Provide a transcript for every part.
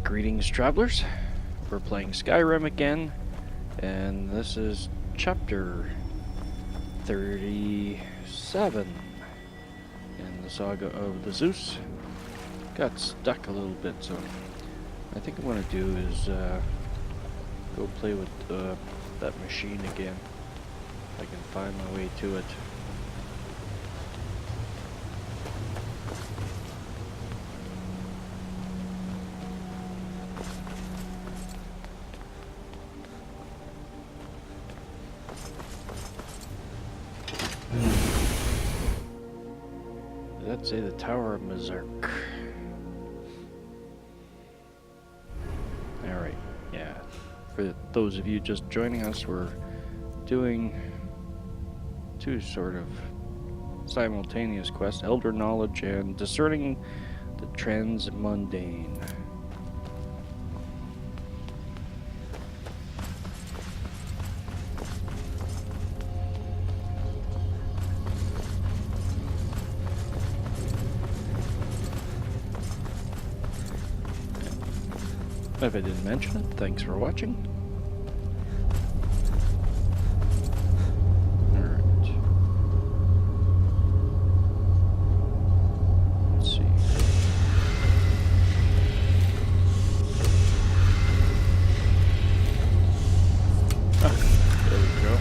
Greetings, travelers. We're playing Skyrim again, and this is chapter 37 in the Saga of Thezeus. Got stuck a little bit, so I think what I'm going to do is go play with that machine again, if I can find my way to it. Let's say the Tower of Mzark. Alright, yeah. For those of you just joining us, we're doing two sort of simultaneous quests, Elder Knowledge and Discerning the Transmundane. If I didn't mention it, thanks for watching. Alright. Let's see. Ah, there we go.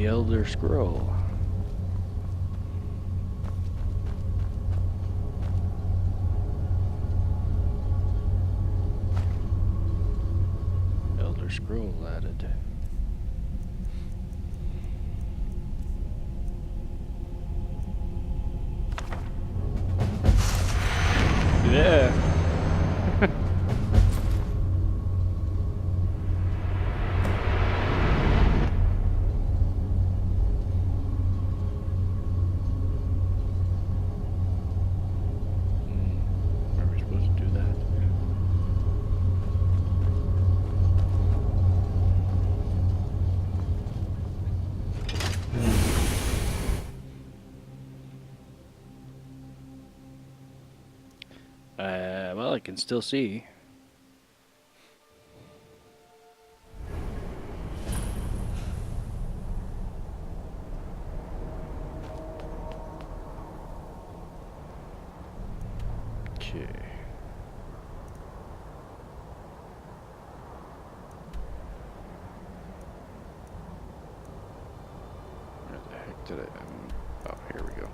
Elder Scroll. Elder Scroll added. Yeah. Well, I can still see. Okay. Where the heck did I... Oh, here we go.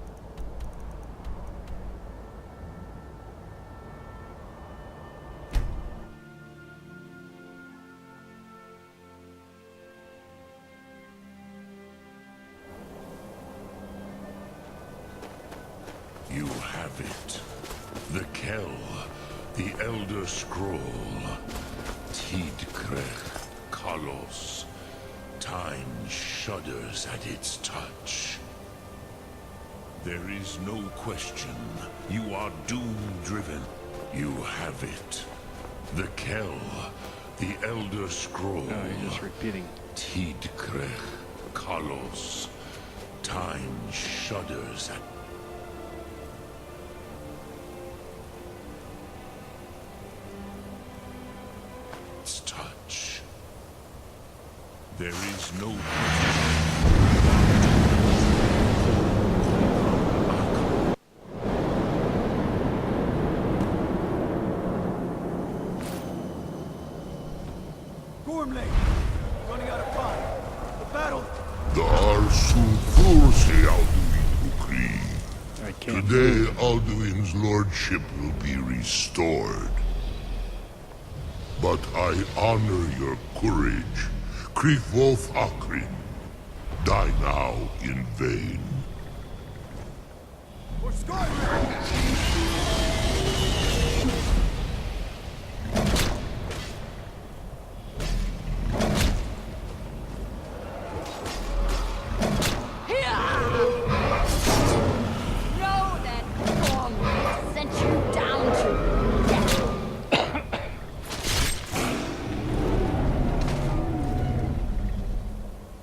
You have it. The Kell, the Elder Scroll. Tidkrech Kalos. Time shudders at its touch. There is no question. You are doom-driven. You have it. The Kell, the Elder Scroll. Oh, you're just repeating. Tidkrech Kalos. Time shudders at its touch. There is no Gormley, running out of time. The Arsulfurse Alduin Ukri. I can't Today, move. Alduin's lordship will be restored. But I honor your courage. Kriegwolf Akrin. Die now in vain. For Skyrim! Know that Stormcloaks sent you down to death.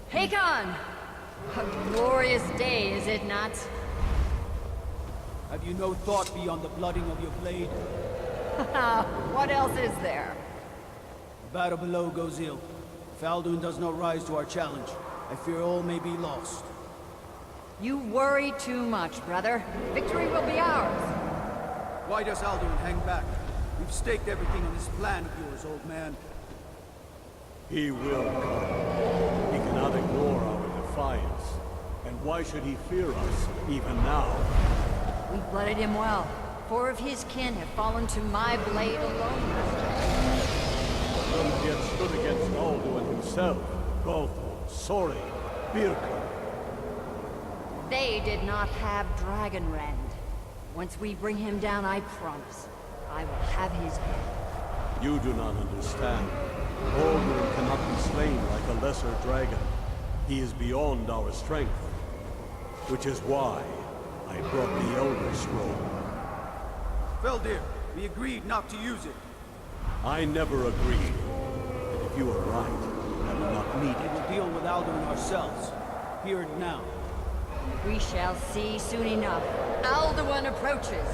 Hakon! A glorious day, is it not? Have you no thought beyond the blooding of your blade? What else is there? The battle below goes ill. If Alduin does not rise to our challenge, I fear all may be lost. You worry too much, brother. Victory will be ours. Why does Alduin hang back? We've staked everything on this plan of yours, old man. He will come. He cannot ignore our defiance. And why should he fear us, even now? We blooded him well. 4 of his kin have fallen to my blade alone. None have yet stood against Alduin himself. Balthor, Sori, Birka. They did not have Dragonrend. Once we bring him down, I promise, I will have his head. You do not understand. Alduin cannot be slain like a lesser dragon. He is beyond our strength. Which is why I brought the Elder Scroll. Feldir, we agreed not to use it. I never agreed. And if you are right, I do not need We it. will deal with Alduin ourselves. Here and now. We shall see soon enough. Alduin approaches.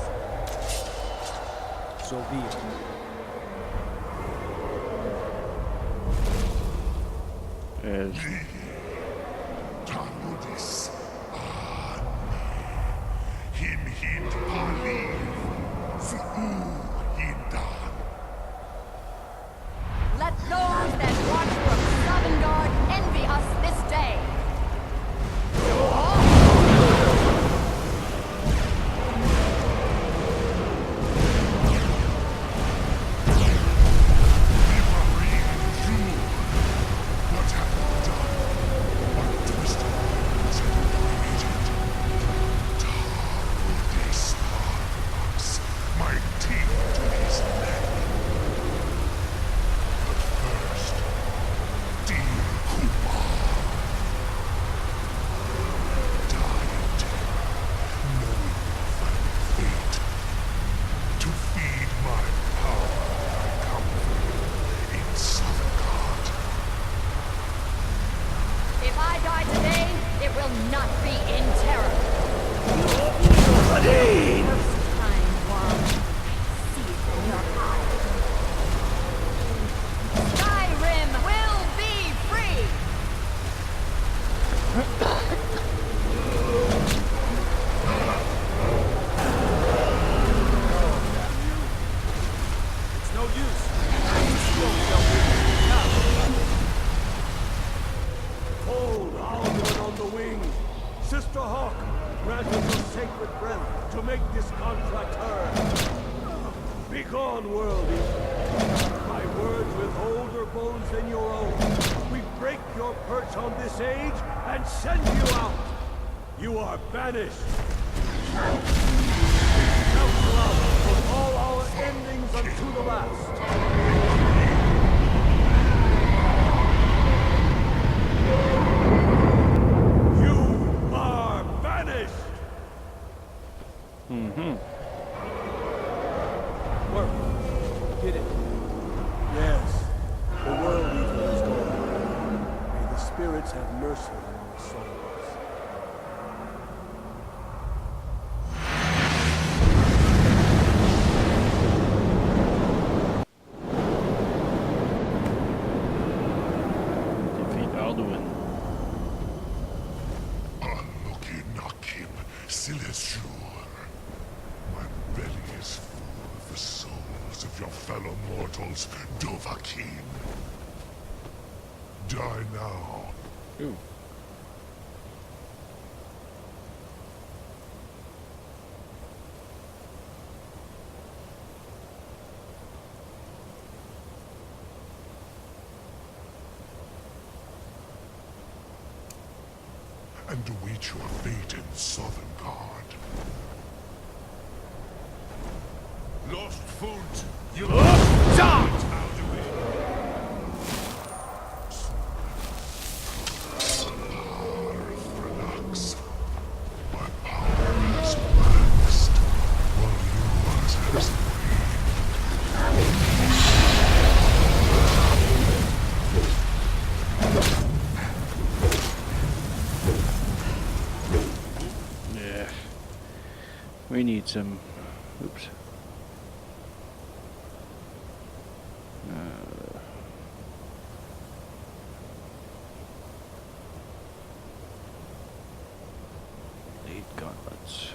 So be it. As Tanudis Him Hind Paliv Zuu Hindan. Let those that watch from Sovngarde envy us this day. What have you done? What twisted words have you created? Tanudis Arvax, my teeth to his neck. But first, dear Kumar, die in terror, knowing your final fate. To feed my power, I come for you in Sovngarde. If I die today, it will not be in terror. First time, Juan. See it in your eyes. Skyrim will be free! It's no use. You won't help me now. Hold Alduin on the wing! Sister Hawk, grant us your sacred breath to make this contract hers. Begone, world eater. My words with older bones than your own. We break your perch on this age and send you out. You are banished. Counsel out with all our endings unto the last. You are banished! Work. Did it. Yes, the world eater is gone. May the spirits have mercy on our souls. defeat Alduin. Anuki Nakim Silesur. My belly is full of the souls of your fellow mortals, Dovahkiin. Die now. Ooh. and await your fate in Sovngarde. Lost foot! You lost Alduin! Relax. My power is waxed, while yours has Yeah. We need some... Oops. Lead gauntlets.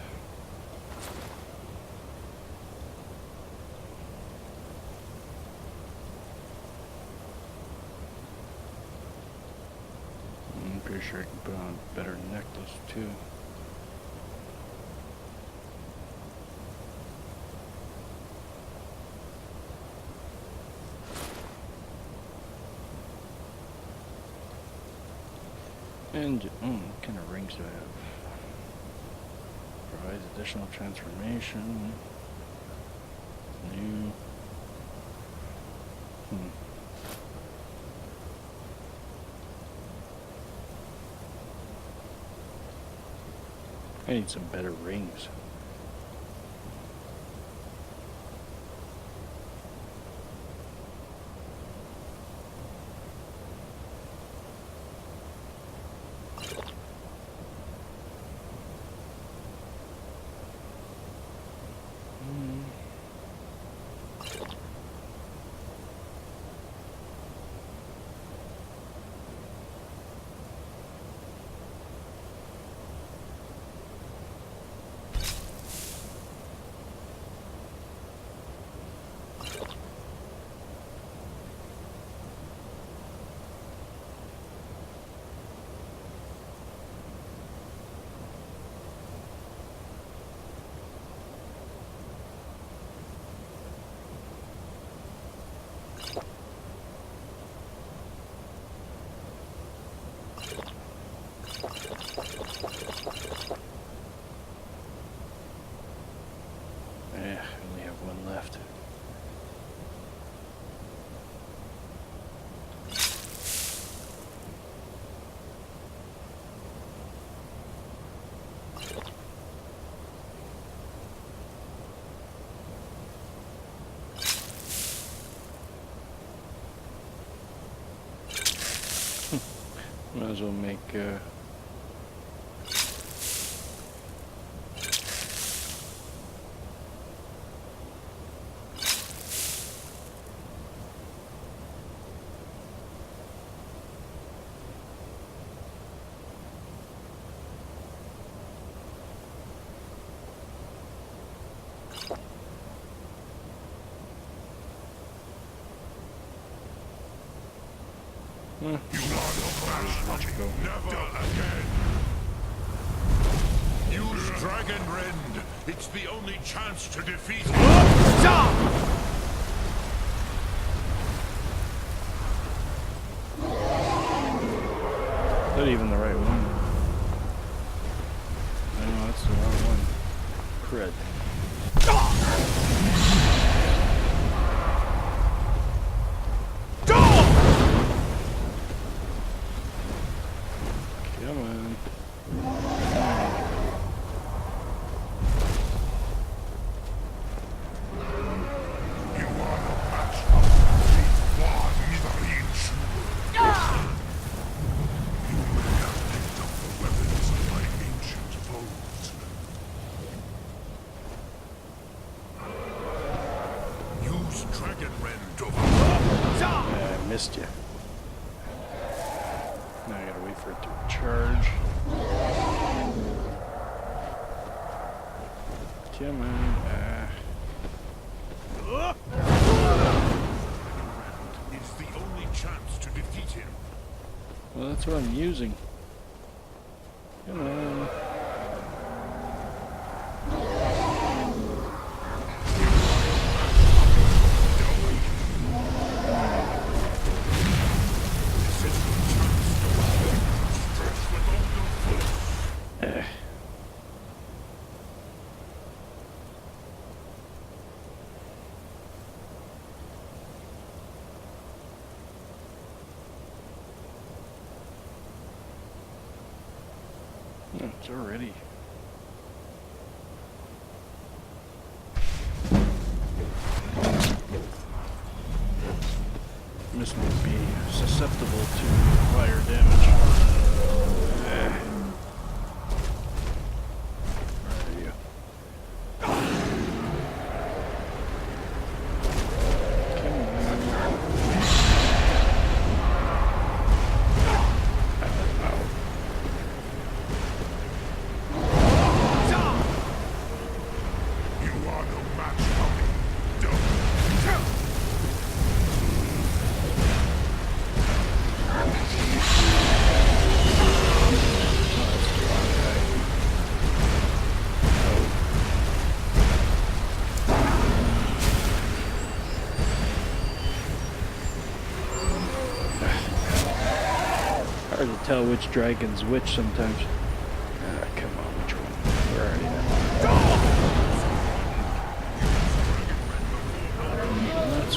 I'm pretty sure I can put on a better necklace too. And, what kind of rings do I have? Provides additional transformation. New. I need some better rings. I only have one left. Might as well make never again! Use Dragonrend! It's the only chance to defeat him! Not even the right one. No, that's the wrong one. Cred. Come on. You are no match for the one Mzark. You may have picked up the weapons of my ancient foes. Use Dragonrend over. I missed you. Now I gotta wait for it to charge. Come on. It's the only chance to defeat him. Well, that's what I'm using. Come on. This is the chance to stretch with all your force. It's already. This might be susceptible to fire damage. Where are you? You are no match for me. Don't. Hard to tell which dragon's which sometimes. Come on, which one? Where are you? That's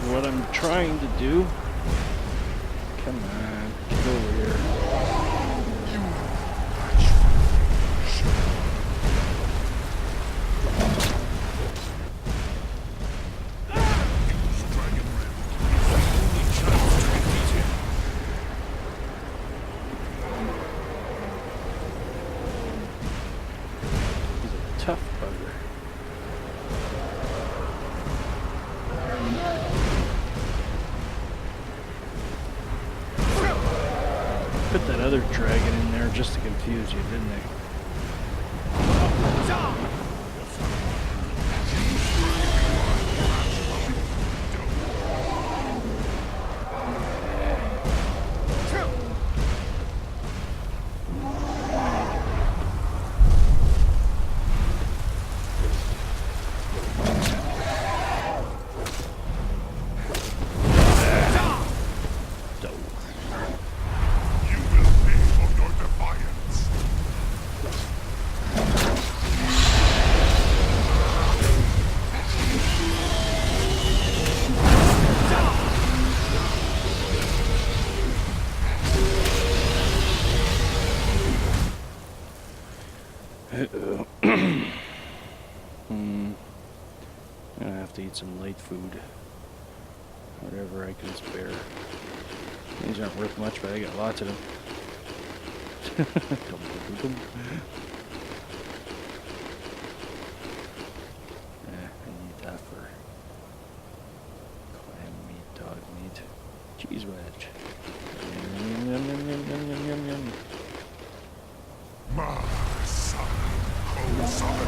what I'm trying to do. Come on, get over here. Tough bugger. Put that other dragon in there just to confuse you, didn't they? I have to eat some light food. Whatever I can spare. These aren't worth much, but I got lots of them. I need that for clam meat, dog meat, cheese wedge. Yum, yum, yum, yum, yum, yum, yum, yum. My son, cold summon.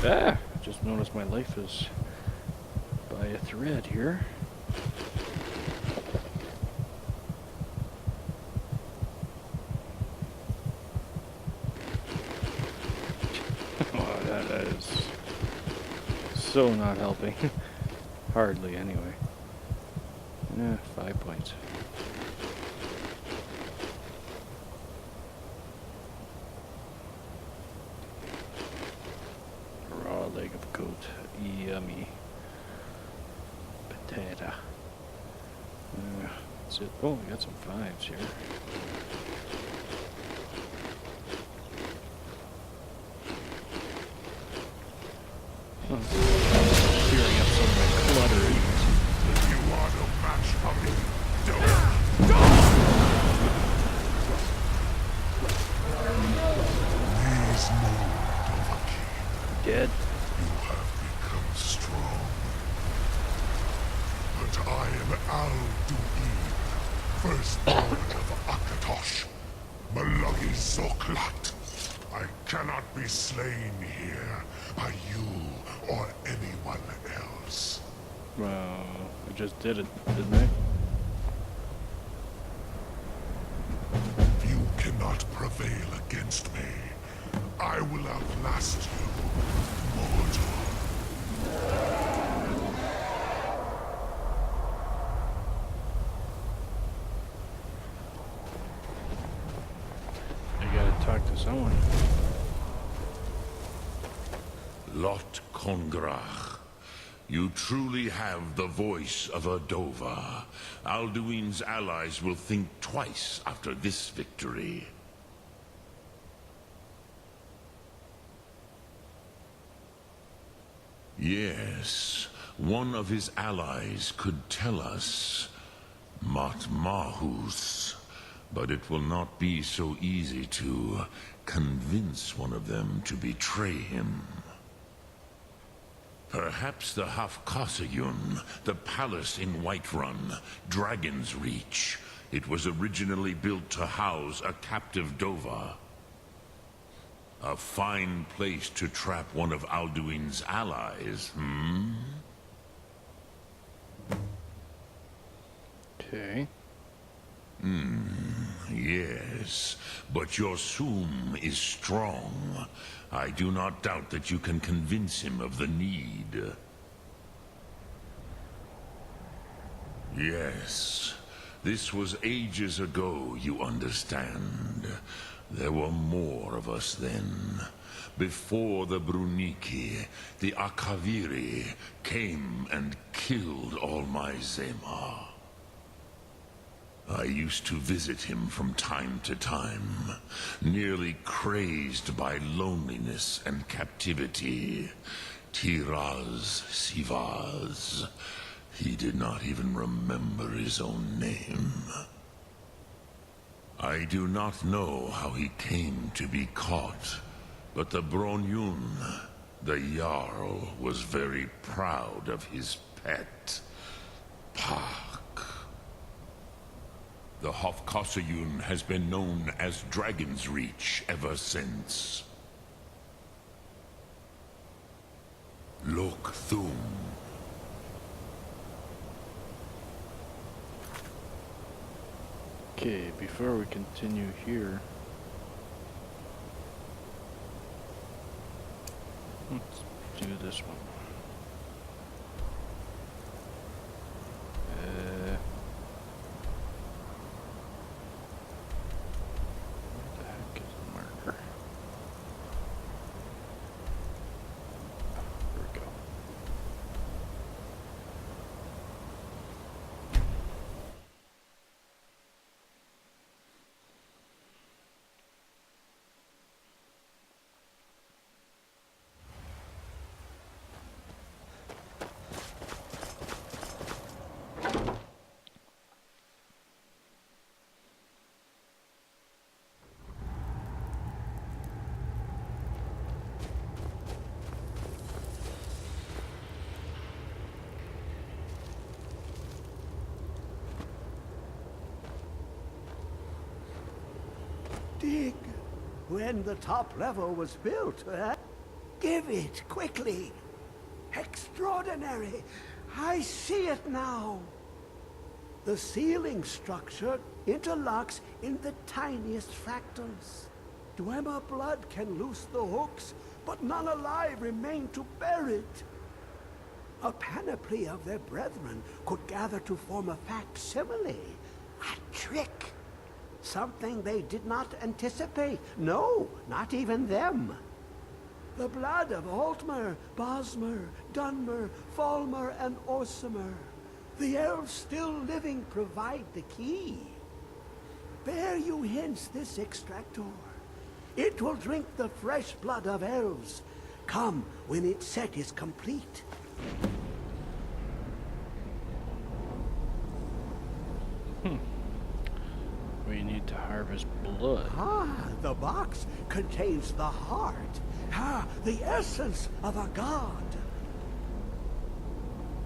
I just noticed my life is by a thread here. Oh, that is so not helping. Hardly, anyway. 5 points. Raw leg of goat. Yummy. Potato. That's it. Oh, we got some 5s here. Clearing up some of my clutter. You are no match for me. Don't. These mold overkeep. Dead. You have become strong. But I am Alduin, firstborn of Akatosh, Malagi Zoklat. I cannot be slain here by you or anyone else. Well, I just did it, didn't I? You cannot prevail against me. I I will outlast you, mortal. I gotta talk to someone. Lot Kongrach, you truly have the voice of a Dova. Alduin's allies will think twice after this victory. Yes, one of his allies could tell us. Matmahus. But it will not be so easy to convince one of them to betray him. Perhaps the Hafkasayun, the palace in Whiterun, Dragon's Reach. It was originally built to house a captive Dova. A fine place to trap one of Alduin's allies, hmm? Okay. Yes, but your Sum is strong. I do not doubt that you can convince him of the need. Yes, this was ages ago, you understand. There were more of us then. Before the Bruniki, the Akaviri came and killed all my Zema. I used to visit him from time to time, nearly crazed by loneliness and captivity. Tiraz Sivaz. He did not even remember his own name. I do not know how he came to be caught, but the Bronyun, the Jarl, was very proud of his pet, Pak. The Hofkasayun has been known as Dragon's Reach ever since. Lok Thum. Okay, before we continue here, let's do this one. Where the heck is the marker? Here we go. Dig when the top level was built, eh? Give it, quickly. Extraordinary. I see it now. The ceiling structure interlocks in the tiniest fractals. Dwemer blood can loose the hooks, but none alive remain to bear it. A panoply of their brethren could gather to form a facsimile. A trick. Something they did not anticipate. No, not even them. The blood of Altmer, Bosmer, Dunmer, Falmer, and Orsimer. The elves still living provide the key. Bear you hence this extractor. It will drink the fresh blood of elves. Come when its set is complete. We need to harvest blood. Ah, the box contains the heart. Ah, the essence of a god.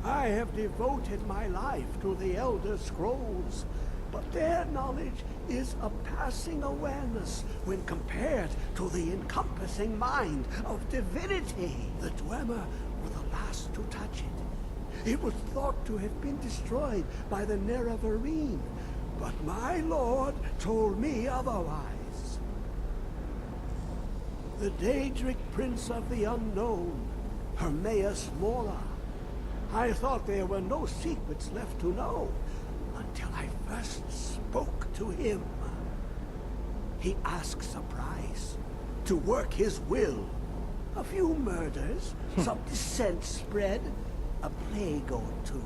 I have devoted my life to the Elder Scrolls, but their knowledge is a passing awareness when compared to the encompassing mind of divinity. The Dwemer were the last to touch it. It was thought to have been destroyed by the Nerevarine, but my lord told me otherwise. The Daedric Prince of the Unknown, Hermaeus Mora. I thought there were no secrets left to know until I first spoke to him. He asks a price to work his will. A few murders, some dissent spread, a plague or two,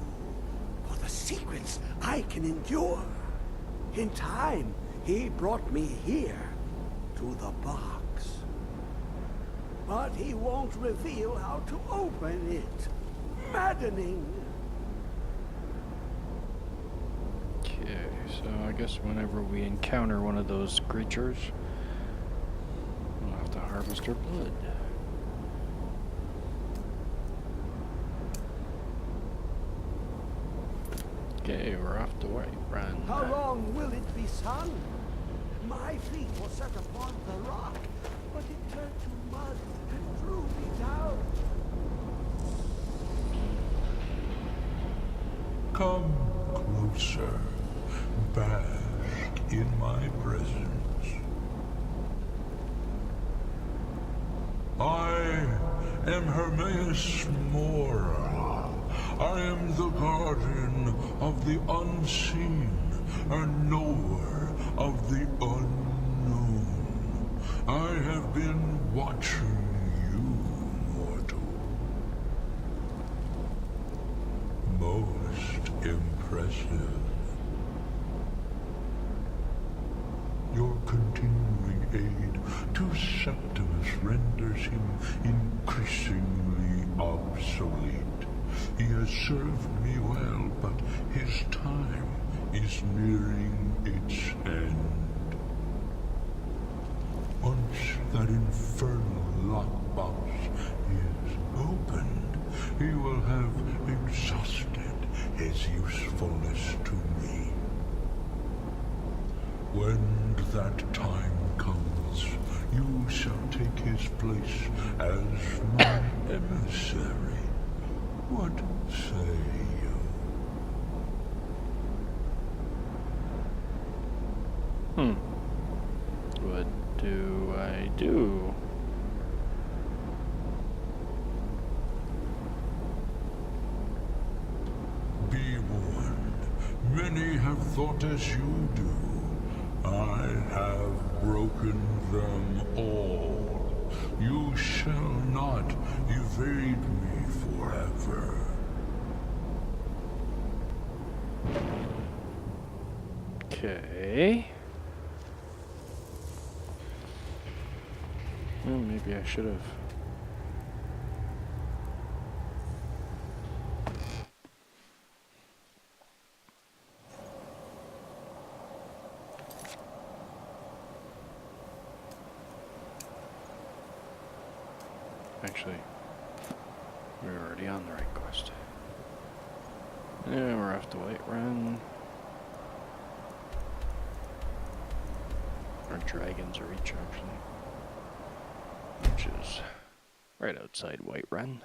for the secrets I can endure. In time, he brought me here, to the box. But he won't reveal how to open it. Maddening. Okay, so I guess whenever we encounter one of those creatures, we'll have to harvest her blood. Okay, we're off to Whiterun. How long will it be sun? My fleet was set upon the rock, but it turned to mud and drew me down. Come closer, bask in my presence. I am Hermaeus Mora. I am the guardian of the unseen, and knower of the unknown. I have been watching you, mortal. Most impressive. Your continuing aid to Septimus renders him increasingly obsolete. He has served me well, but his time is nearing its end. Once that infernal lockbox is opened, he will have exhausted his usefulness to me. When that time comes, you shall take his place as my emissary. What say you? What do I do? Be warned, many have thought as you do. I have broken them all. You shall not evade me forever. Okay. Well, maybe I should have. Actually, we're already on the right quest. Yeah, we're off to Whiterun. Our dragons are each actually, which is right outside Whiterun.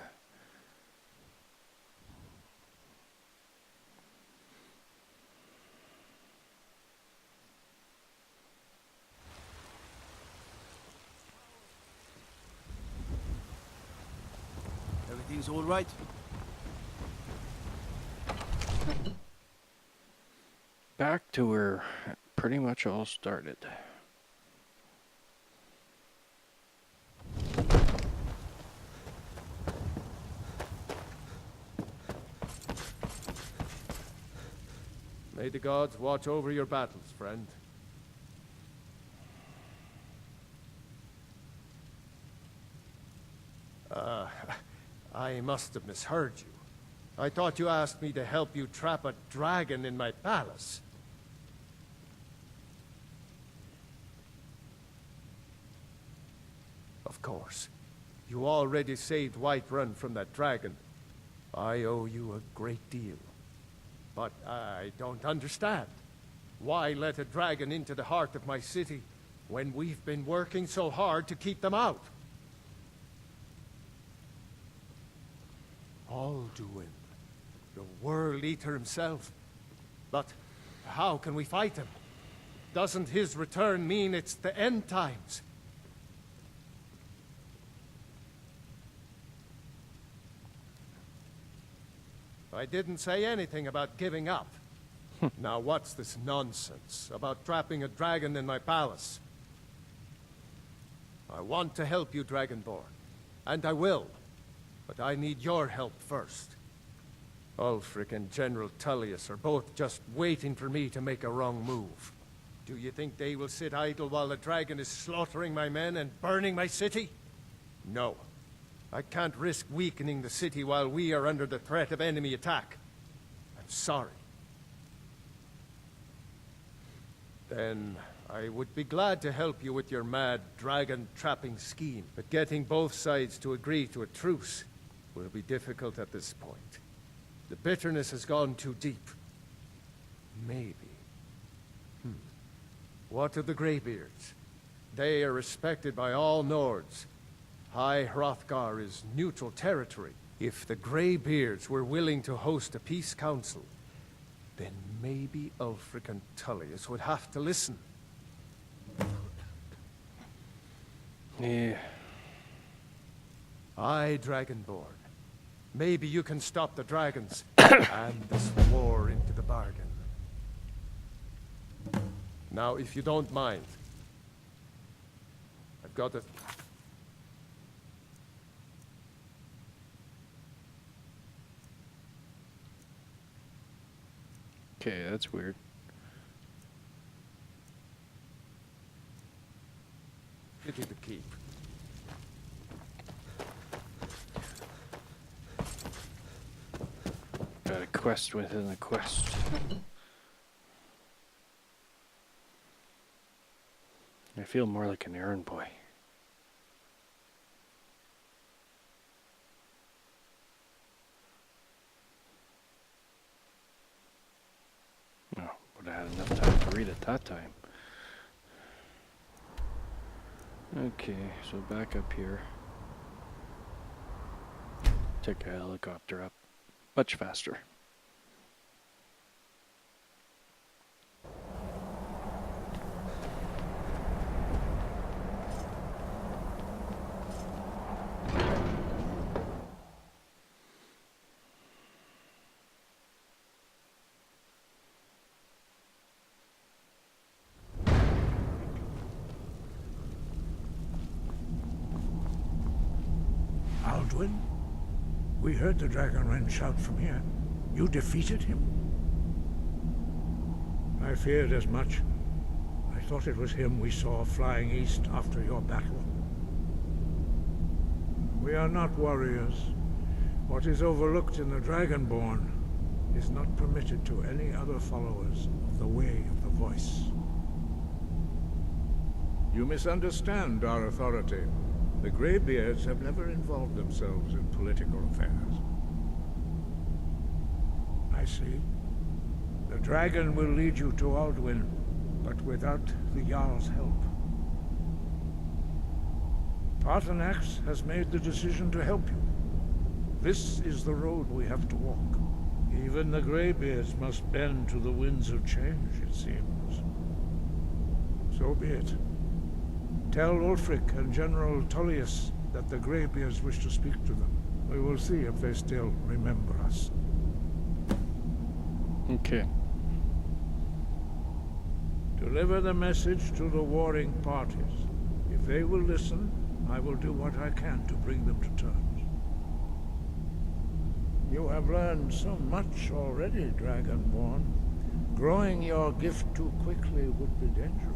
Everything's all right? Back to where it pretty much all started. May the gods watch over your battles, friend. I must have misheard you. I thought you asked me to help you trap a dragon in my palace. Of course. You already saved Whiterun from that dragon. I owe you a great deal. But I don't understand. Why let a dragon into the heart of my city when we've been working so hard to keep them out? Alduin, the World Eater himself. But how can we fight him? Doesn't his return mean it's the end times? I didn't say anything about giving up. Now what's this nonsense about trapping a dragon in my palace? I want to help you, Dragonborn. And I will. But I need your help first. Ulfric and General Tullius are both just waiting for me to make a wrong move. Do you think they will sit idle while the dragon is slaughtering my men and burning my city? No. I can't risk weakening the city while we are under the threat of enemy attack. I'm sorry. Then I would be glad to help you with your mad dragon-trapping scheme, but getting both sides to agree to a truce will be difficult at this point. The bitterness has gone too deep. Maybe. What of the Greybeards? They are respected by all Nords. High Hrothgar is neutral territory. If the Greybeards were willing to host a peace council, then maybe Ulfric and Tullius would have to listen. Yeah. Aye, Dragonborn. Maybe you can stop the dragons and this war into the bargain. Now, if you don't mind, I've got a... Okay, that's weird. Pity to keep. Got a quest within a quest. I feel more like an errand boy. Oh, would have had enough time to read it that time. Okay, so back up here. Take a helicopter up. Much faster. Alduin? We heard the Dragonrend shout from here. You defeated him? I feared as much. I thought it was him we saw flying east after your battle. We are not warriors. What is overlooked in the Dragonborn is not permitted to any other followers of the Way of the Voice. You misunderstand our authority. The Greybeards have never involved themselves in political affairs. I see. The dragon will lead you to Alduin, but without the Jarl's help. Paarthurnax has made the decision to help you. This is the road we have to walk. Even the Greybeards must bend to the winds of change, it seems. So be it. Tell Ulfric and General Tullius that the Greybeards wish to speak to them. We will see if they still remember us. Okay. Deliver the message to the warring parties. If they will listen, I will do what I can to bring them to terms. You have learned so much already, Dragonborn. Growing your gift too quickly would be dangerous.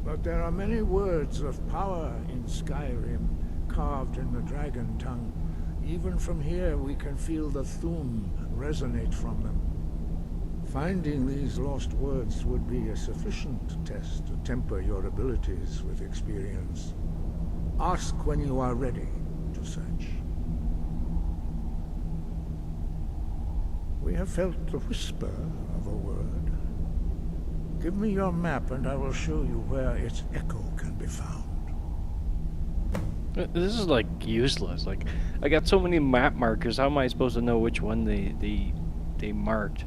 But there are many words of power in Skyrim, carved in the dragon tongue. Even from here we can feel the Thu'um resonate from them. Finding these lost words would be a sufficient test to temper your abilities with experience. Ask when you are ready to search. We have felt the whisper of a word. Give me your map and I will show you where its echo can be found. This is like useless. Like, I got so many map markers. How am I supposed to know which one they marked?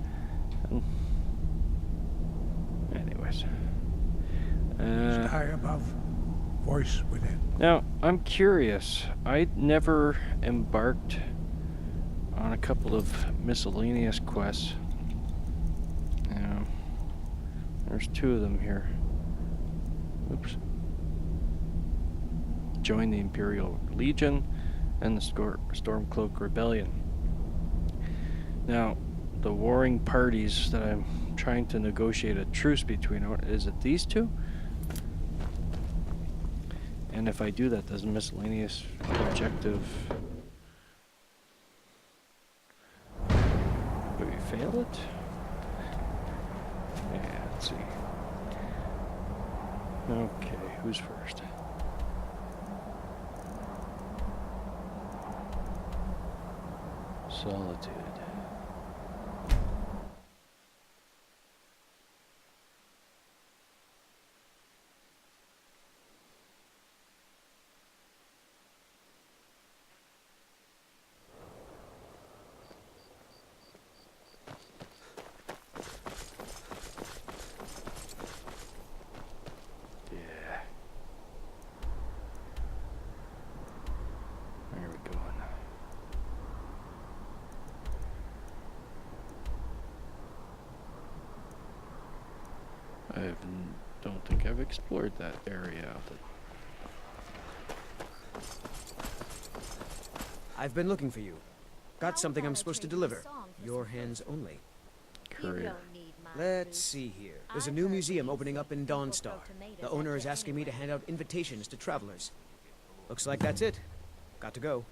Anyways. Sky above, voice within. Now, I'm curious. I never embarked on a couple of miscellaneous quests. There's 2 of them here. Oops. Join the Imperial Legion and the Stormcloak Rebellion. Now, the warring parties that I'm trying to negotiate a truce between, is it these 2? And if I do that, does miscellaneous objective... Do we fail it? Yeah, let's see. Okay, who's first? Solitude. Don't think I've explored that area of it. I've been looking for you. Got something I'm supposed to deliver. Your hands only. Courier. Let's see here. There's a new museum opening up in Dawnstar. The owner is asking me to hand out invitations to travelers. Looks like that's it. Got to go.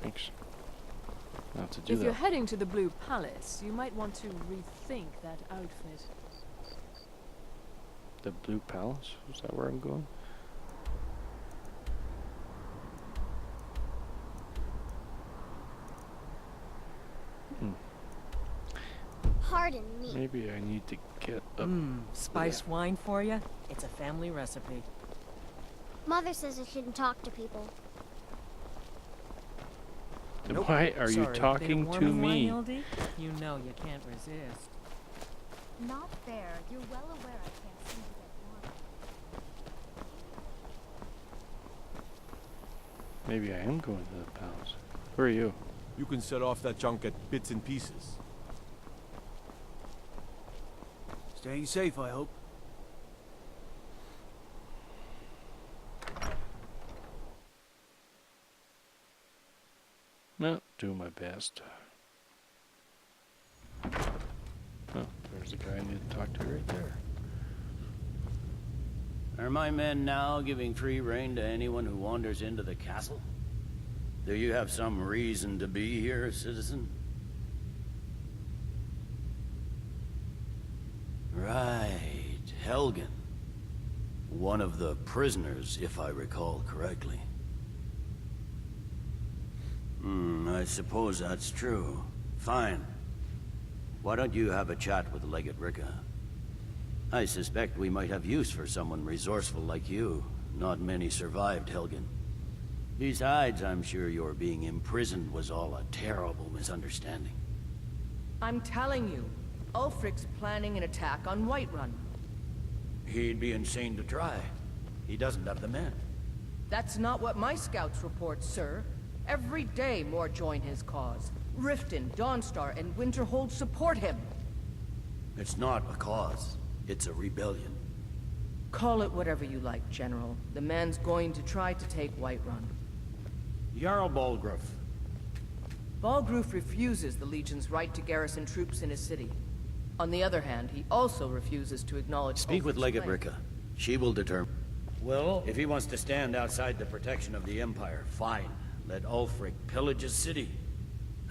Thanks. Not to do If that. you're heading to the Blue Palace, you might want to rethink that outfit. The Blue Palace? Is that where I'm going? Pardon me. Maybe I need to get up. Spiced wine for you? It's a family recipe. Mother says I shouldn't talk to people. Nope. Why are you Sorry, talking they to warming me? wine, Hildy? You know you can't resist. Not fair. You're well aware I can't seem to get warm. Maybe I am going to the palace. Where are you? You can set off that junk at bits and pieces. Staying safe, I hope. No, do my best. Oh, there's the guy I need to talk to right there. Are my men now giving free rein to anyone who wanders into the castle? Do you have some reason to be here, citizen? Right, Helgen. One of the prisoners, if I recall correctly. I suppose that's true. Fine. Why don't you have a chat with Legate Ricka? I suspect we might have use for someone resourceful like you. Not many survived, Helgen. Besides, I'm sure your being imprisoned was all a terrible misunderstanding. I'm telling you, Ulfric's planning an attack on Whiterun. He'd be insane to try. He doesn't have the men. That's not what my scouts report, sir. Every day more join his cause. Riften, Dawnstar, and Winterhold support him. It's not a cause. It's a rebellion. Call it whatever you like, General. The man's going to try to take Whiterun. Jarl Balgruuf. Balgruuf refuses the Legion's right to garrison troops in his city. On the other hand, he also refuses to acknowledge Speak with Ulfric's Legate claim. Ricka. She will determine. Well, if he wants to stand outside the protection of the Empire, fine. Let Ulfric pillage his city.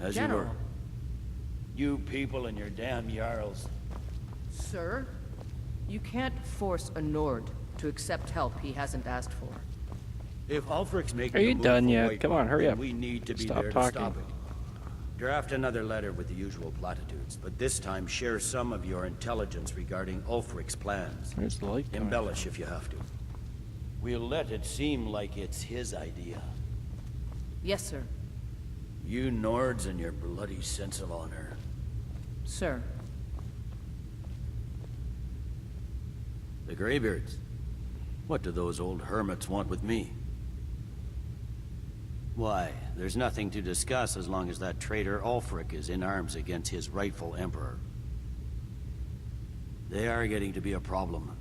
As General. you were. You people and your damn Jarls. Sir, you can't force a Nord to accept help he hasn't asked for. If Ulfric's making Are you a move done for yet? White Come on, Rock, hurry then up. We need to be Stop there talking. to stop it. Draft another letter with the usual platitudes, but this time share some of your intelligence regarding Ulfric's plans. Where's the light coming Embellish if you have to. We'll let it seem like it's his idea. Yes, sir. You Nords and your bloody sense of honor. Sir. The Greybeards. What do those old hermits want with me? Why, there's nothing to discuss as long as that traitor Ulfric is in arms against his rightful emperor. They are getting to be a problem,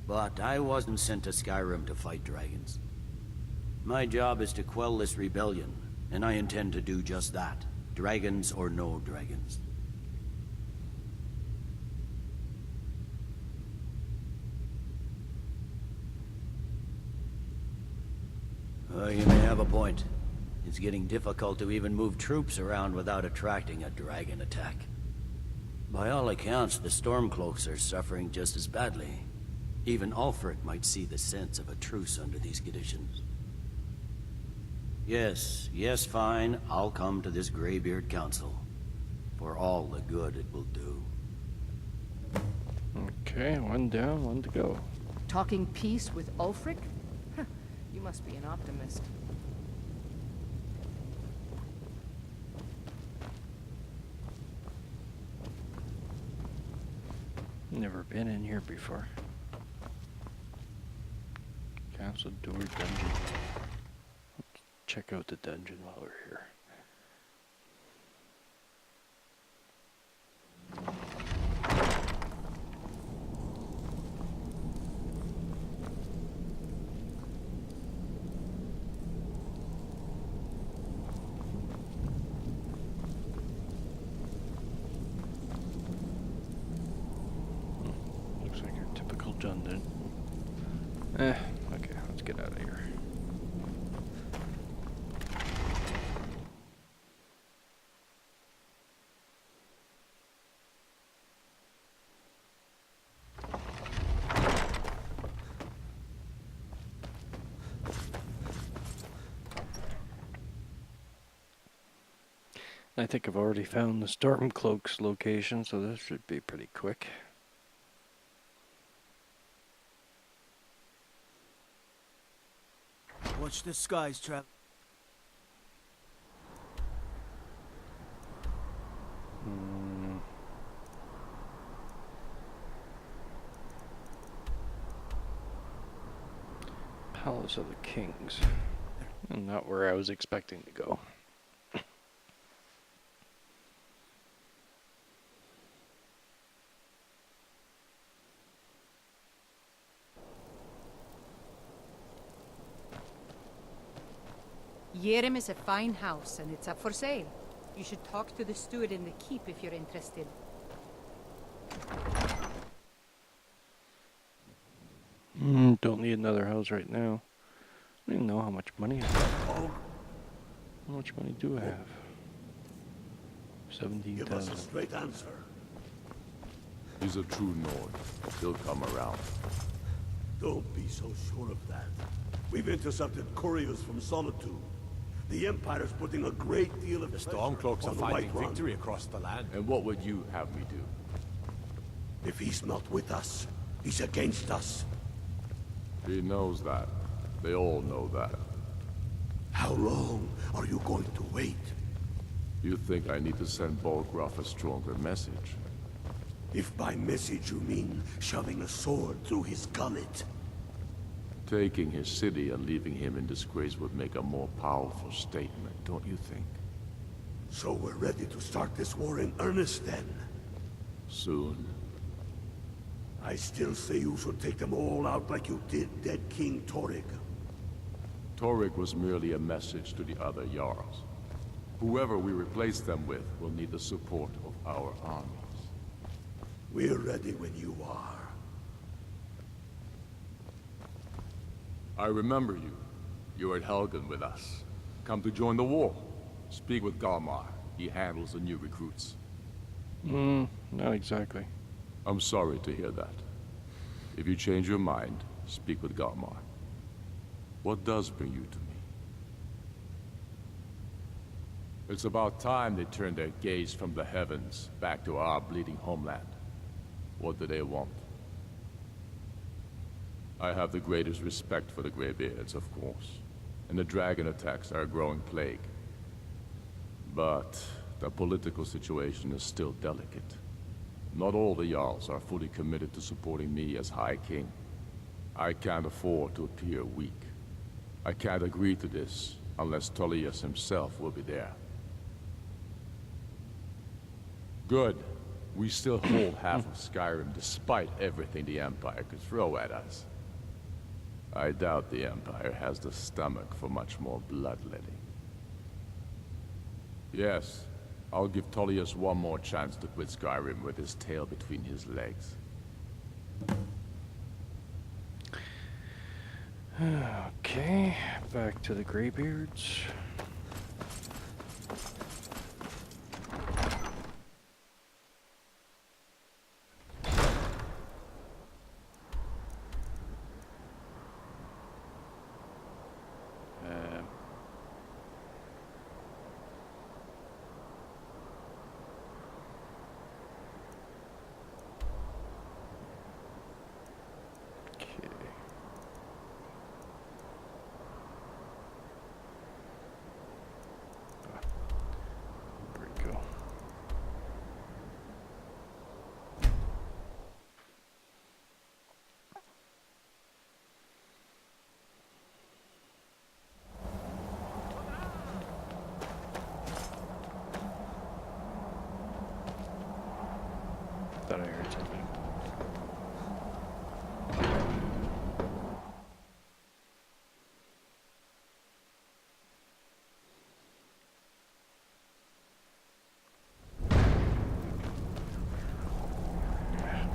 but I wasn't sent to Skyrim to fight dragons. My job is to quell this rebellion, and I intend to do just that, dragons or no dragons. You may have a point. It's getting difficult to even move troops around without attracting a dragon attack. By all accounts, the Stormcloaks are suffering just as badly. Even Ulfric might see the sense of a truce under these conditions. Yes, fine. I'll come to this Greybeard Council. For all the good it will do. Okay, one down, one to go. Talking peace with Ulfric? You must be an optimist. Never been in here before. Castle door dungeon. Let's check out the dungeon while we're here. Dungeon. Okay, let's get out of here. I think I've already found the Stormcloaks location, so this should be pretty quick. Watch the skies, Trav. Palace of the Kings. Not where I was expecting to go. Yérim is a fine house, and it's up for sale. You should talk to the steward in the keep if you're interested. Don't need another house right now. I don't even know how much money I have. How much money do I have? 17,000. Give us a straight answer. He's a true Nord. He'll come around. Don't be so sure of that. We've intercepted couriers from Solitude. The Empire's putting a great deal of pressure on the Stormcloaks are finding White Run. victory across the land. And what would you have me do? If he's not with us, he's against us. He knows that. They all know that. How long are you going to wait? You think I need to send Bolgraf a stronger message? If by message you mean shoving a sword through his gullet. Taking his city and leaving him in disgrace would make a more powerful statement, don't you think? So we're ready to start this war in earnest then? Soon. I still say you should take them all out like you did dead King Torrig. Torrig was merely a message to the other Jarls. Whoever we replace them with will need the support of our armies. We're ready when you are. I remember you. You were at Helgen with us. Come to join the war. Speak with Galmar. He handles the new recruits. Not exactly. I'm sorry to hear that. If you change your mind, speak with Galmar. What does bring you to me? It's about time they turned their gaze from the heavens back to our bleeding homeland. What do they want? I have the greatest respect for the Greybeards, of course, and the dragon attacks are a growing plague. But the political situation is still delicate. Not all the Jarls are fully committed to supporting me as High King. I can't afford to appear weak. I can't agree to this, Unless Tullius himself will be there. Good. We still hold half of Skyrim despite everything the Empire could throw at us. I doubt the Empire has the stomach for much more bloodletting. Yes, I'll give Tullius one more chance to quit Skyrim with his tail between his legs. Okay, back to the Greybeards. Thought I heard something.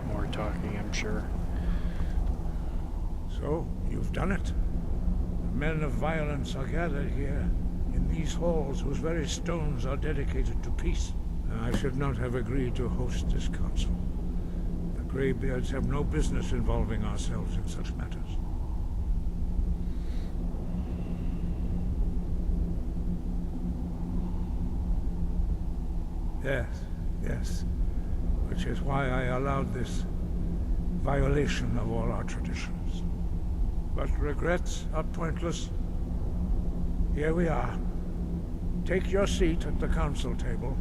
More talking, I'm sure. So, you've done it. The men of violence are gathered here, in these halls whose very stones are dedicated to peace. I should not have agreed to host this council. The Greybeards have no business involving ourselves in such matters. Yes. Which is why I allowed this violation of all our traditions. But regrets are pointless. Here we are. Take your seat at the council table.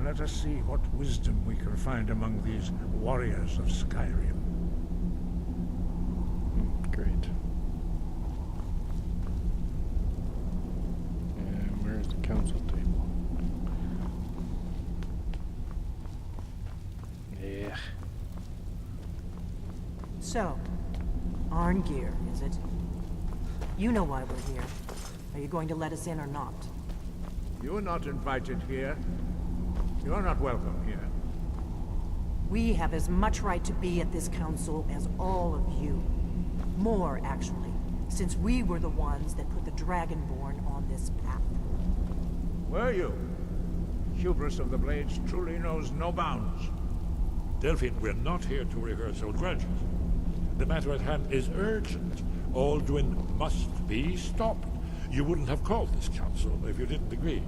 Let us see what wisdom we can find among these warriors of Skyrim. Great. And where's the council table? Yeah. So, Arngeir, is it? You know why we're here. Are you going to let us in or not? You are not invited here. You are not welcome here. We have as much right to be at this council as all of you. More, actually, since we were the ones that put the Dragonborn on this path. Were you? Hubris of the Blades truly knows no bounds. Delphine, we're not here to rehearse old grudges. The matter at hand is urgent. Alduin must be stopped. You wouldn't have called this council if you didn't agree.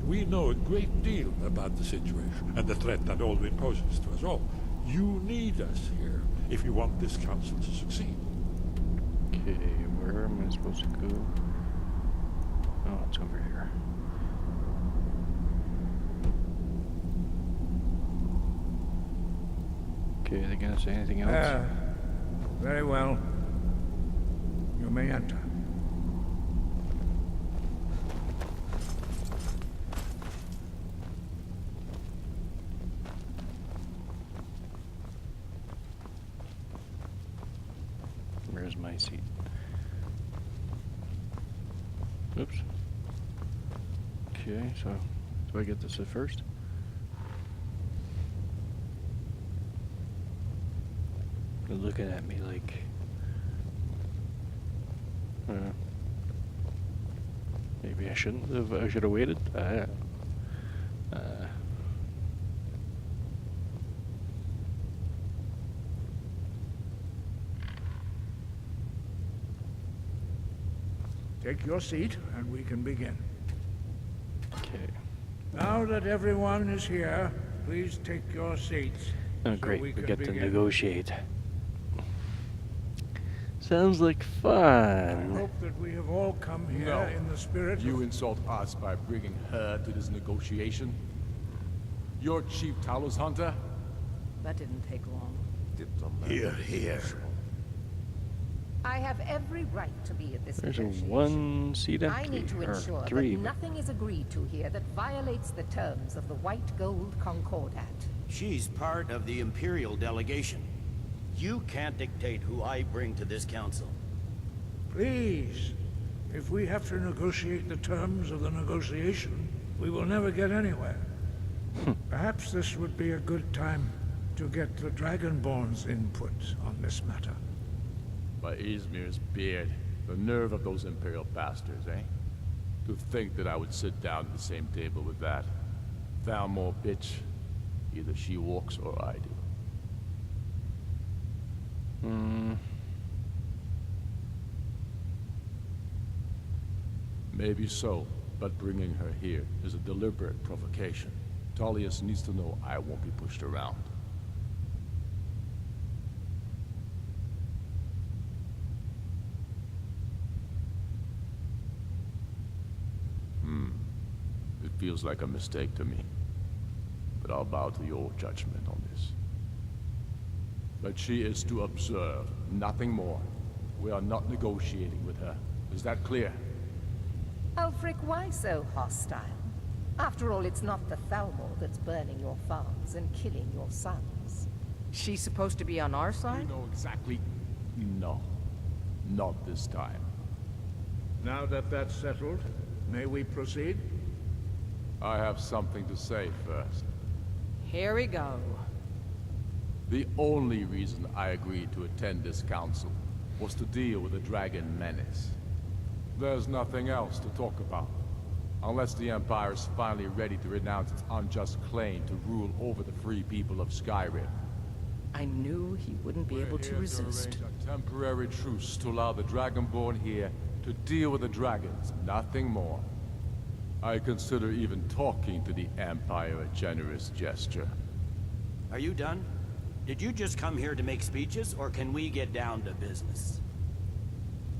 We know a great deal about the situation and the threat that Alduin poses to us all. You need us here if you want this council to succeed. Okay, where am I supposed to go? Oh, it's over here. Okay, are they gonna say anything else? Very well. You may enter. Where's my seat? Oops. Okay, so do I get this at first? They're looking at me like... maybe I shouldn't have. I should have waited. Take your seat, and we can begin. Okay. Now that everyone is here, please take your seats. Oh, great. We get to negotiate. Sounds like fun. I hope that we have all come here in the spirit You insult us by bringing her to this negotiation? You're Chief Talos Hunter? That didn't take long. Here, here. I have every right to be at this There's a negotiation. one-seat I empty, need to or ensure three. that nothing is agreed to here that violates the terms of the White Gold Concordat. She's part of the Imperial delegation. You can't dictate who I bring to this council. Please, if we have to negotiate the terms of the negotiation, we will never get anywhere. Perhaps this would be a good time to get the Dragonborn's input on this matter. By Izmir's beard, the nerve of those Imperial bastards, eh? To think that I would sit down at the same table with that. Thalmor bitch. Either she walks or I do. Maybe so, but bringing her here is a deliberate provocation. Tullius needs to know I won't be pushed around. It feels like a mistake to me. But I'll bow to your judgment on this. But she is to observe, nothing more. We are not negotiating with her. Is that clear? Ulfric, why so hostile? After all, it's not the Thalmor that's burning your farms and killing your sons. She's supposed to be on our side? You know exactly... No. Not this time. Now that that's settled, may we proceed? I have something to say first. Here we go. The only reason I agreed to attend this council was to deal with the dragon menace. There's nothing else to talk about. Unless the Empire is finally ready to renounce its unjust claim to rule over the free people of Skyrim. I knew he wouldn't be able to resist. To arrange a temporary truce to allow the Dragonborn here to deal with the dragons, nothing more. I consider even talking to the Empire a generous gesture. Are you done? Did you just come here to make speeches, or can we get down to business?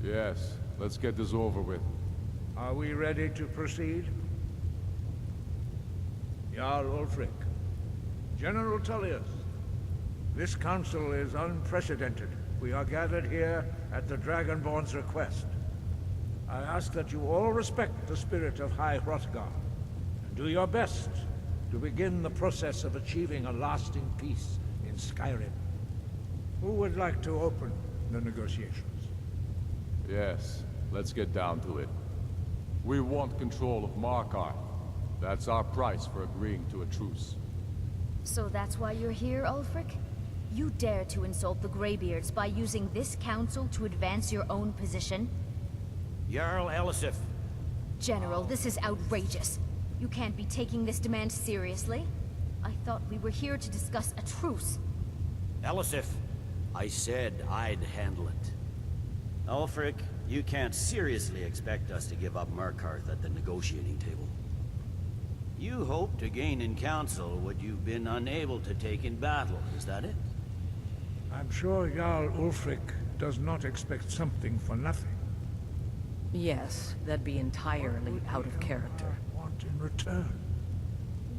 Yes, let's get this over with. Are we ready to proceed? Jarl Ulfric, General Tullius, this council is unprecedented. We are gathered here at the Dragonborn's request. I ask that you all respect the spirit of High Hrothgar, and do your best to begin the process of achieving a lasting peace in Skyrim. Who would like to open the negotiations? Yes, let's get down to it. We want control of Markarth. That's our price for agreeing to a truce. So that's why you're here, Ulfric? You dare to insult the Greybeards by using this council to advance your own position? Jarl Elisif. General, this is outrageous. You can't be taking this demand seriously. I thought we were here to discuss a truce. Elisif, I said I'd handle it. Ulfric, you can't seriously expect us to give up Markarth at the negotiating table. You hoped to gain in council what you've been unable to take in battle, is that it? I'm sure Jarl Ulfric does not expect something for nothing. Yes, that'd be entirely out of character. Want in return?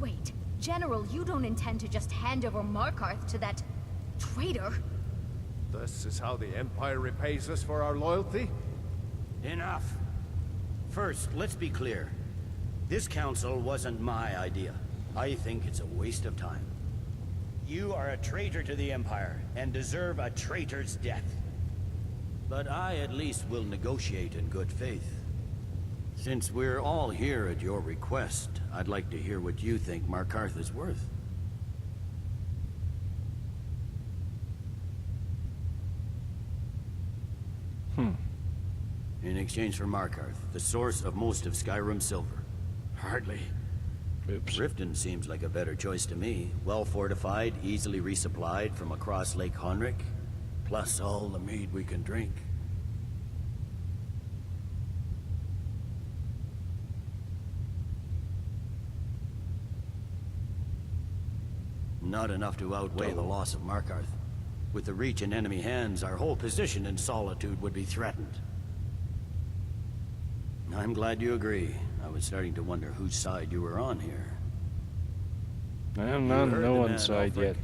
Wait, General, you don't intend to just hand over Markarth to that traitor? This is how the Empire repays us for our loyalty? Enough. First, let's be clear. This council wasn't my idea. I think it's a waste of time. You are a traitor to the Empire, and deserve a traitor's death. But I at least will negotiate in good faith. Since we're all here at your request, I'd like to hear what you think Markarth is worth. In exchange for Markarth, the source of most of Skyrim's silver. Hardly. Oops. Riften seems like a better choice to me. Well fortified, easily resupplied from across Lake Honric, plus all the mead we can drink. Not enough to outweigh the loss of Markarth. With the Reach in enemy hands, our whole position in Solitude would be threatened. I'm glad you agree. I was starting to wonder whose side you were on here. I'm on no one's side yet.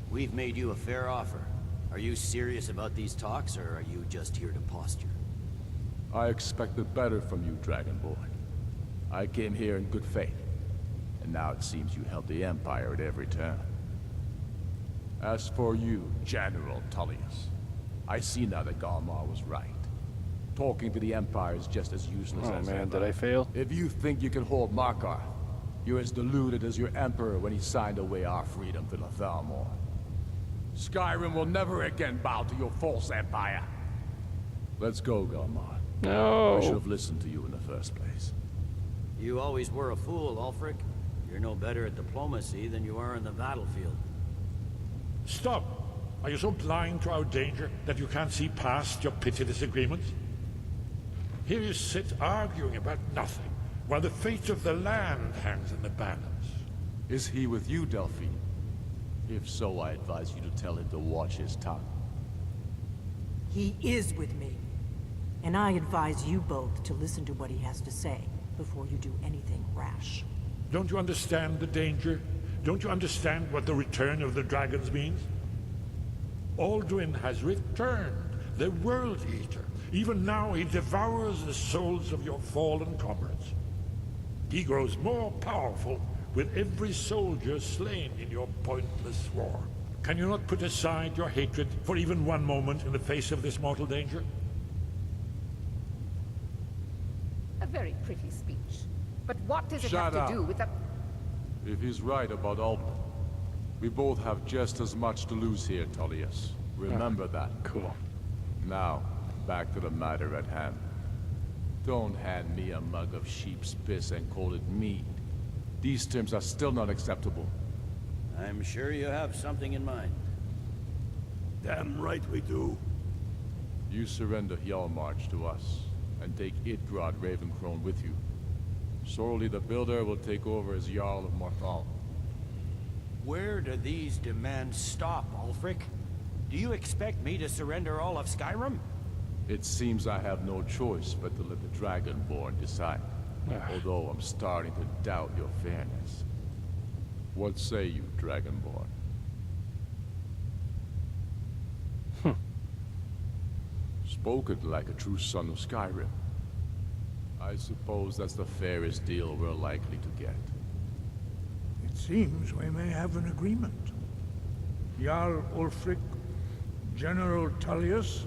We've made you a fair offer. Are Are you serious about these talks, or are you just here to posture? I expected better from you, Dragonborn. I came here in good faith, and now it seems you help the Empire at every turn. As for you, General Tullius, I see now that Galmar was right. Talking to the Empire is just as useless as man, ever. did I fail? If you think you can hold Markarth, you're as deluded as your Emperor when he signed away our freedom to the Thalmor. Skyrim will never again bow to your false empire. Let's go, Galmar. No! I should have listened to you in the first place. You always were a fool, Ulfric. You're no better at diplomacy than you are in the battlefield. Stop! Are you so blind to our danger that you can't see past your pitiless agreements? Here you sit arguing about nothing, while the fate of the land hangs in the balance. Is he with you, Delphine? If so, I advise you to tell him to watch his tongue. He is with me. And I advise you both to listen to what he has to say before you do anything rash. Don't you understand the danger? Don't you understand what the return of the dragons means? Alduin has returned, the World Eater. Even now he devours the souls of your fallen comrades. He grows more powerful with every soldier slain in your pointless war. Can you not put aside your hatred for even one moment in the face of this mortal danger? A very pretty speech. But what does it Shut have up. to do with the... If he's right about Alduin, we both have just as much to lose here, Tullius. Remember that. Cool. Now, back to the matter at hand. Don't hand me a mug of sheep's piss and call it mead. These terms are still not acceptable. I'm sure you have something in mind. Damn right we do. You surrender Hjalmarch to us, and take Idgrod Ravencrone with you. Sorely the Builder will take over as Jarl of Morthal. Where do these demands stop, Ulfric? Do you expect me to surrender all of Skyrim? It seems I have no choice but to let the Dragonborn decide. Although I'm starting to doubt your fairness. What say you, Dragonborn? Spoken like a true son of Skyrim. I suppose that's the fairest deal we're likely to get. It seems we may have an agreement. Jarl Ulfric, General Tullius,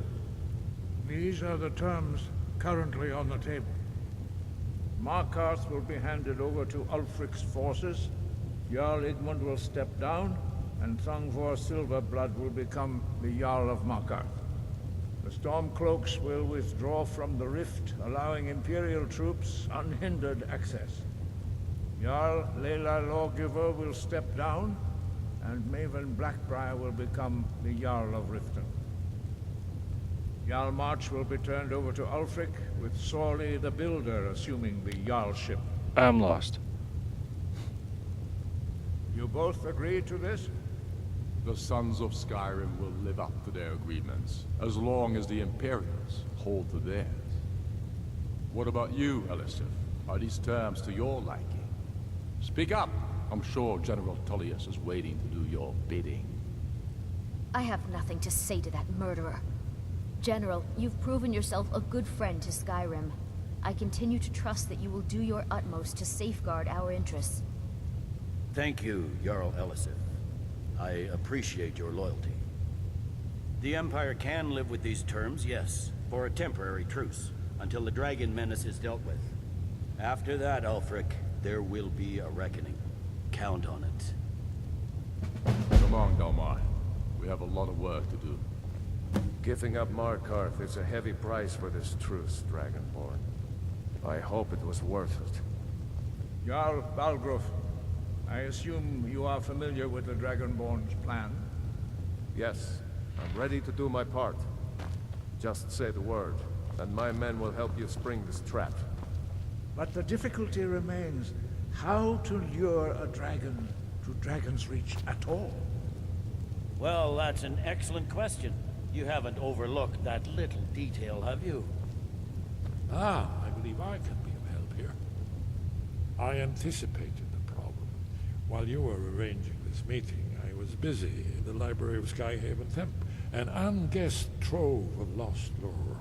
these are the terms currently on the table. Markarth will be handed over to Ulfric's forces, Jarl Igmund will step down, and Thongvor Silverblood will become the Jarl of Markarth. The Stormcloaks will withdraw from the rift, allowing Imperial troops unhindered access. Jarl Leila Lawgiver will step down, and Maven Blackbriar will become the Jarl of Riften. Jarl March will be turned over to Ulfric, with Sorley the Builder assuming the Jarlship. I'm lost. You both agree to this? The Sons of Skyrim will live up to their agreements, as long as the Imperials hold to theirs. What about you, Elisif? Are these terms to your liking? Speak up! I'm sure General Tullius is waiting to do your bidding. I have nothing to say to that murderer. General, you've proven yourself a good friend to Skyrim. I continue to trust that you will do your utmost to safeguard our interests. Thank you, Jarl Elisif. I appreciate your loyalty. The Empire can live with these terms, yes, for a temporary truce, until the dragon menace is dealt with. After that, Ulfric, there will be a reckoning. Count on it. Come on, Galmar. We have a lot of work to do. Giving up Markarth is a heavy price for this truce, Dragonborn. I hope it was worth it. Jarl Balgruuf, I assume you are familiar with the Dragonborn's plan? Yes, I'm ready to do my part. Just say the word, and my men will help you spring this trap. But the difficulty remains how to lure a dragon to Dragon's Reach at all. Well, that's an excellent question. You haven't overlooked that little detail, have you? I believe I can be of help here. I anticipated the problem. While you were arranging this meeting, I was busy in the library of Skyhaven Temp, an unguessed trove of lost lore.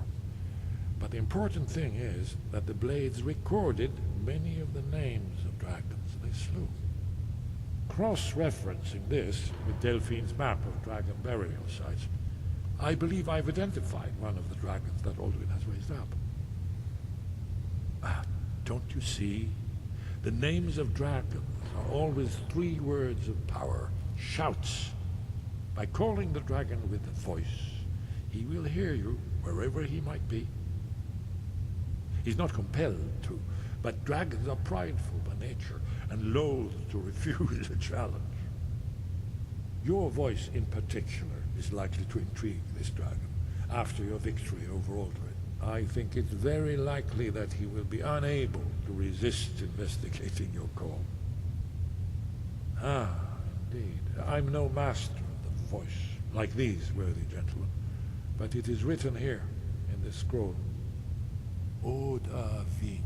But the important thing is that the blades recorded many of the names of dragons they slew. Cross-referencing this with Delphine's map of dragon burial sites, I believe I've identified one of the dragons that Alduin has raised up. Don't you see? The names of dragons are always 3 words of power, shouts. By calling the dragon with a voice, he will hear you wherever he might be. He's not compelled to, but dragons are prideful by nature and loath to refuse a challenge. Your voice in particular is likely to intrigue this dragon after your victory over Alduin. I think it's very likely that he will be unable to resist investigating your call. Ah, indeed. I'm no master of the voice, like these worthy gentlemen, but it is written here in this scroll. Oda Ving,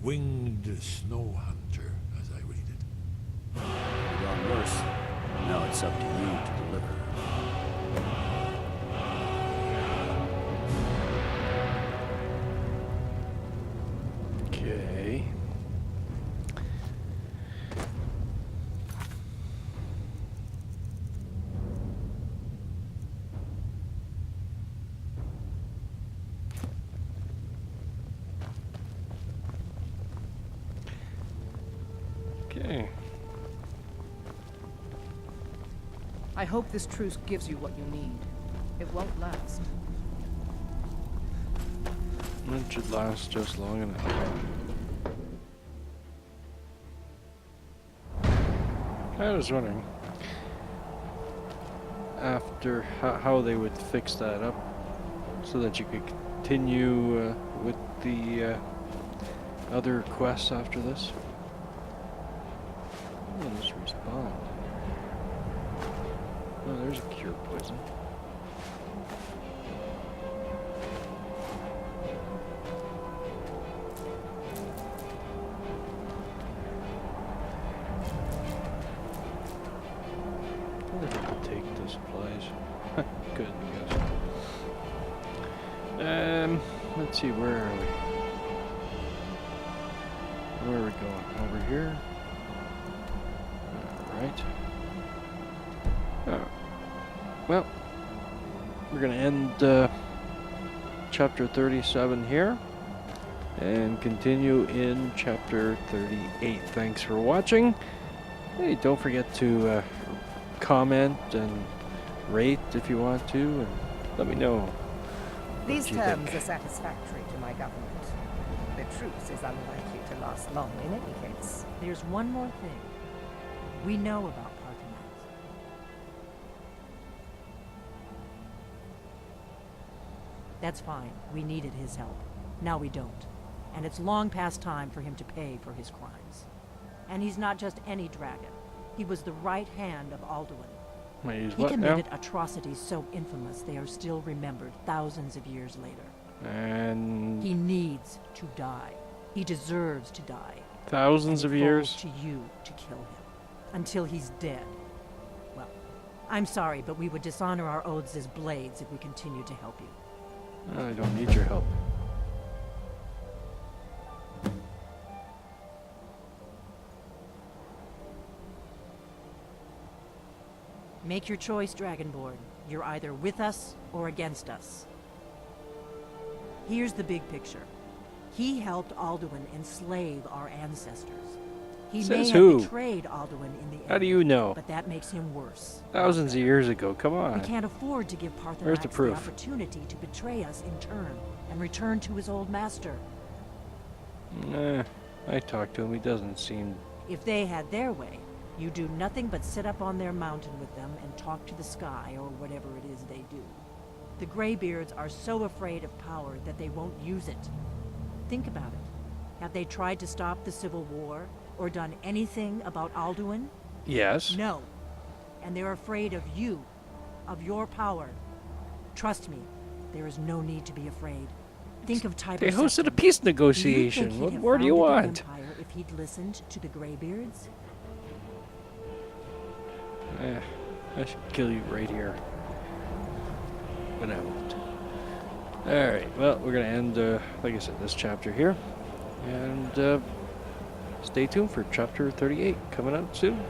winged snow hunter, as I read it. It got worse. Now it's up to you to deliver. Okay. Okay. I hope this truce gives you what you need. It won't last. It should last just long enough. I was wondering after how they would fix that up so that you could continue with the other quests after this. Oh, just respawn. Oh, there's a cure poison. I wonder if I could take the supplies. Good, I guess. Let's see, where are we? Where are we going? Over here? Alright. Oh. Well, we're going to end chapter 37 here and continue in chapter 38. Thanks for watching. Hey, don't forget to comment and rate if you want to, and let me know. These terms are satisfactory to my government. The truce is unlikely to last long in any case. There's one more thing. We know about Parthenos. That's fine. We needed his help. Now we don't. And it's long past time for him to pay for his crimes. And he's not just any dragon. He was the right hand of Alduin. He committed atrocities so infamous they are still remembered thousands of years later. And he needs to die. He deserves to die. Thousands of years? To you to kill him. Until he's dead. Well, I'm sorry, but we would dishonor our oaths as blades if we continued to help you. I don't need your help. Make your choice, Dragonborn. You're either with us or against us. Here's the big picture. He helped Alduin enslave our ancestors. He may have betrayed Alduin in the end. How do you know? But that makes him worse. Thousands of years ago, come on. We can't afford to give Parthenos Where's the proof? The opportunity to betray us in turn and return to his old master. I talked to him. He doesn't seem... If they had their way, you do nothing but sit up on their mountain with them and talk to the sky or whatever it is they do. The Greybeards are so afraid of power that they won't use it. Think about it. Have they tried to stop the Civil War or done anything about Alduin? Yes. No. And they're afraid of you, of your power. Trust me, there is no need to be afraid. Think of Tiber. They hosted a peace negotiation. What more do you want? Empire if he'd listened to the Greybeards? I should kill you right here. benevolent. Alright, well, we're going to end, like I said, this chapter here. And stay tuned for chapter 38 coming out soon.